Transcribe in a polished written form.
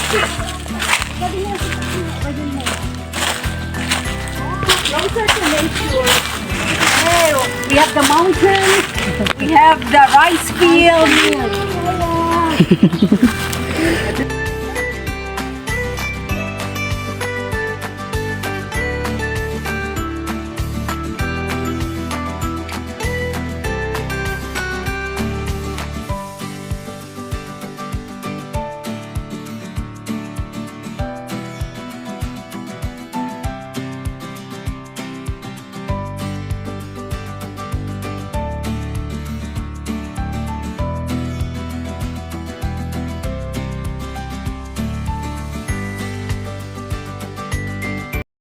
Closer to nature. Hey, we have the mountains. We have the rice field.